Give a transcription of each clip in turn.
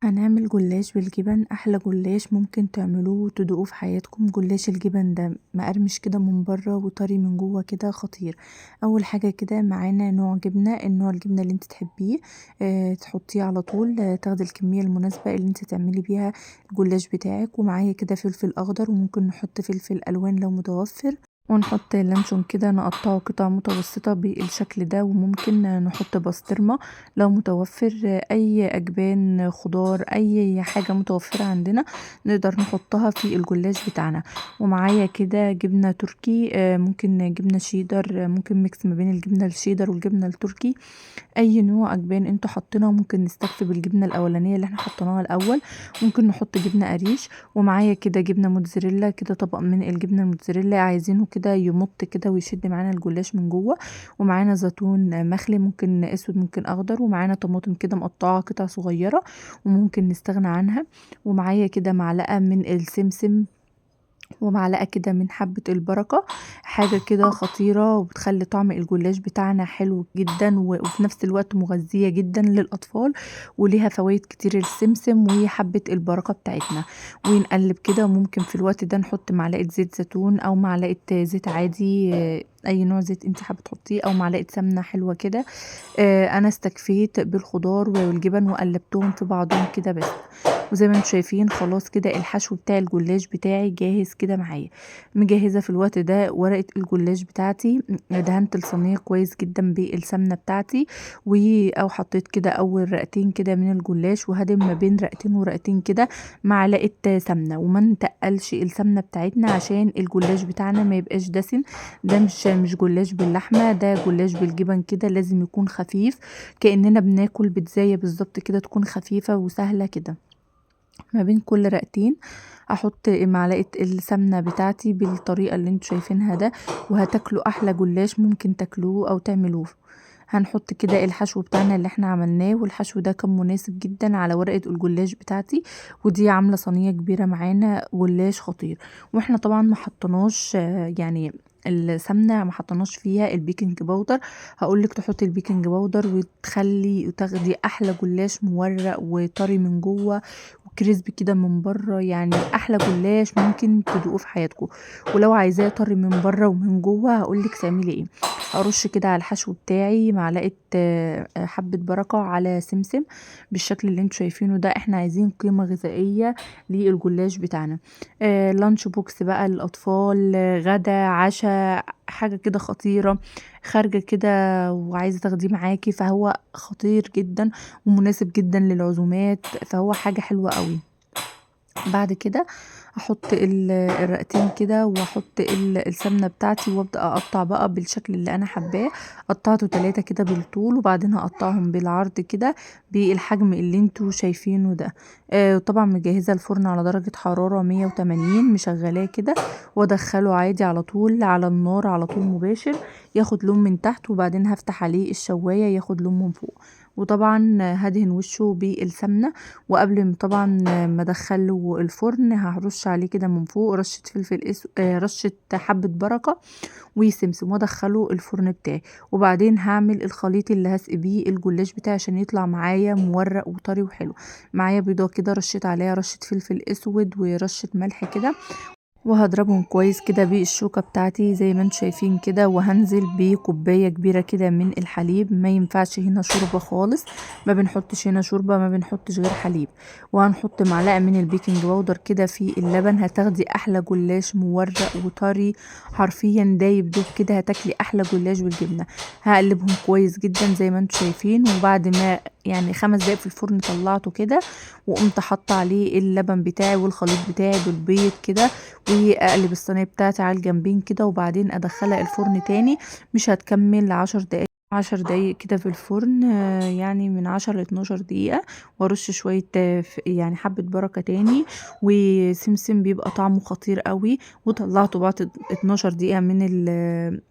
هنعمل جلاش بالجبن، احلى جلاش ممكن تعملوه وتدوقوه في حياتكم. جلاش الجبن ده مقرمش كده من بره وطري من جوه كده خطير. اول حاجه كده معانا نوع جبنه، النوع الجبنه اللي انت تحبيه تحطيه على طول. تاخدي الكميه المناسبه اللي انت تعملي بيها الجلاش بتاعك. ومعايا كده فلفل اخضر، وممكن نحط فلفل الوان لو متوفر، ونحط لانشون كده نقطعه قطع متوسطة بالشكل ده. وممكن نحط بسطرمة لو متوفر، اي اجبان خضار، اي حاجة متوفرة عندنا نقدر نحطها في الجلاش بتاعنا. ومعايا كده جبنة تركي، ممكن جبنة شيدر، ممكن ميكس ما بين الجبنة الشيدر والجبنة التركي. اي نوع اجبان انتوا حاطينها، ممكن نستكفي بالجبنة الاولانية اللي احنا حطيناها الاول. ممكن نحط جبنة قريش. ومعايا كده جبنة موتزاريلا، كده طبق من الجبنة الموتزاريلا عايزينه كده يمط كده ويشد معانا الجلاش من جوه. ومعانا زيتون مخلي، ممكن اسود ممكن اخضر. ومعانا طماطم كده مقطعه قطع صغيره وممكن نستغنى عنها. ومعايا كده معلقه من السمسم، ومعلقه كده من حبه البركه. حاجه كده خطيره وبتخلي طعم الجلاش بتاعنا حلو جدا، وفي نفس الوقت مغذيه جدا للاطفال، وليها فوائد كتير السمسم وحبه البركه بتاعتنا. ونقلب كده، وممكن في الوقت ده نحط معلقه زيت زيتون او معلقه زيت عادي، اي نوع زيت انت حابه تحطيه، او معلقه سمنه حلوه كده. انا استكفيت بالخضار والجبن وقلبتهم في بعضهم كده بس. وزي ما انتم شايفين خلاص كده الحشو بتاع الجلاش بتاعي جاهز كده معايا. مجهزه في الوقت ده ورقه الجلاش بتاعتي، دهنت الصينيه كويس جدا بالسمنه بتاعتي، او حطيت كده اول رقتين كده من الجلاش، وهدم ما بين رقتين ورقتين كده معلقه سمنه. وما نتقلش السمنه بتاعتنا عشان الجلاش بتاعنا ما يبقاش دسم. ده مش جلاش باللحمه، ده جلاش بالجبن كده، لازم يكون خفيف كأننا بناكل بيتزاية بالظبط كده، تكون خفيفة وسهلة كده. ما بين كل رقتين احط معلقة السمنة بتاعتي بالطريقة اللي انتوا شايفينها ده، وهتاكلوا احلى جلاش ممكن تاكلوه او تعملوه. هنحط كده الحشو بتاعنا اللي احنا عملناه، والحشو ده كان مناسب جدا على ورقة الجلاش بتاعتي. ودي عاملة صينية كبيرة معانا جلاش خطير. واحنا طبعا ما حطناش يعني السمنة ما حطناش فيها البيكنج باودر. هقولك تحطي البيكنج باودر وتخلي وتاخدي احلى جلاش مورق وطري من جوه وكريسبي كده من بره، يعني احلى جلاش ممكن تدوقوه في حياتكم. ولو عايزاه طري من بره ومن جوه هقولك تعملي ايه. هرش كده على الحشو بتاعي معلقه حبه بركه على سمسم بالشكل اللي انتوا شايفينه ده. احنا عايزين قيمه غذائيه للجلاش بتاعنا. لانش بوكس بقى للاطفال، غدا عشاء، حاجه كده خطيره خارجه كده وعايزه تاخديه معاكي، فهو خطير جدا ومناسب جدا للعزومات، فهو حاجه حلوه قوي. بعد كده احط الرقتين كده، واحط السمنه بتاعتي، وابدا اقطع بقى بالشكل اللي انا حباه. قطعته 3 كده بالطول، وبعدين هقطعهم بالعرض كده بالحجم اللي انتوا شايفينه ده. طبعا مجهزه الفرن على درجه حراره 180، مشغلاه كده، وادخله عادي على طول على النار على طول مباشر، ياخد لون من تحت، وبعدين هفتح عليه الشوايه ياخد لون من فوق. وطبعا هدهن وشه بالسمنه. وقبل طبعا ما ادخله الفرن هرش عليه كده من فوق رشه فلفل رشه حبه بركه وسمسم، وادخله الفرن بتاعي. وبعدين هعمل الخليط اللي هسقي بيه الجلاش بتاعي عشان يطلع معايا مورق وطري وحلو. معايا بيضه كده رشيت عليها رشه فلفل اسود ورشه ملح كده، وهضربهم كويس كده بالشوكة بتاعتي زي ما انتوا شايفين كده. وهنزل بكوباية كبيرة كده من الحليب، ما ينفعش هنا شوربة خالص، ما بنحطش هنا شوربة، ما بنحطش غير حليب. وهنحط معلقة من البيكنج باودر كده في اللبن، هتاخدي احلى جلاش مورق وطري، حرفيا دايب دوب كده، هتاكلي احلى جلاش بالجبنة. هقلبهم كويس جدا زي ما انتوا شايفين. وبعد ما يعني 5 دقايق في الفرن طلعته كده، وقمت حاطه عليه اللبن بتاعي والخليط بتاعي بالبيض كده، واقلب الصينيه بتاعتي على الجنبين كده، وبعدين ادخلها الفرن تاني. مش هتكمل 10 دقايق، 10 دقايق كده في الفرن، يعني من 10 ل 12 دقيقة. وارش شوية يعني حبة بركة تاني، وسمسم بيبقى طعمه خطير قوي. وطلعته بعد 12 دقيقة من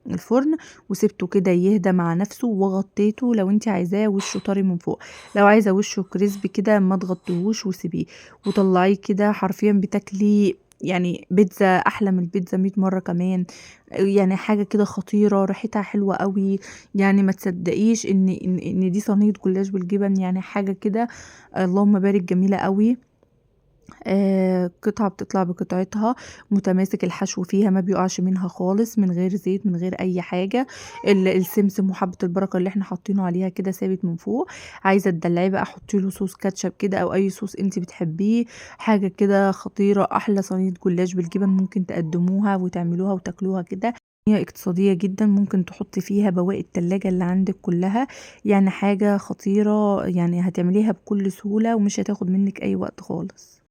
الفرن، وسبته كده يهدى مع نفسه، وغطيته. لو انت عايزاه وشه طري من فوق، لو عايزة وشه كريسبي كده ما تغطيهوش وسيبيه. وطلعيه كده حرفيا بتاكلي يعني بيتزا أحلى من البيتزا 100 مرة كمان، يعني حاجة كده خطيرة ريحتها حلوة أوي، يعني ما تصدقيش إن دي صينية جلاش بالجبن، يعني حاجة كده اللهم بارك جميلة أوي. قطعة بتطلع بقطعتها، متماسك الحشو فيها ما بيقعش منها خالص، من غير زيت من غير أي حاجة، السمسم وحبة البركة اللي احنا حاطينه عليها كده ثابت من فوق. عايزة تدلعيه بقى حطي له صوص كاتشب كده أو أي صوص انت بتحبيه. حاجة كده خطيرة، أحلى صينية جلاش بالجبن ممكن تقدموها وتعملوها وتاكلوها كده. هي اقتصادية جدا، ممكن تحطي فيها بواقي التلاجة اللي عندك كلها، يعني حاجة خطيرة، يعني هتعمليها بكل سهولة ومش هتاخد منك أي وقت خالص.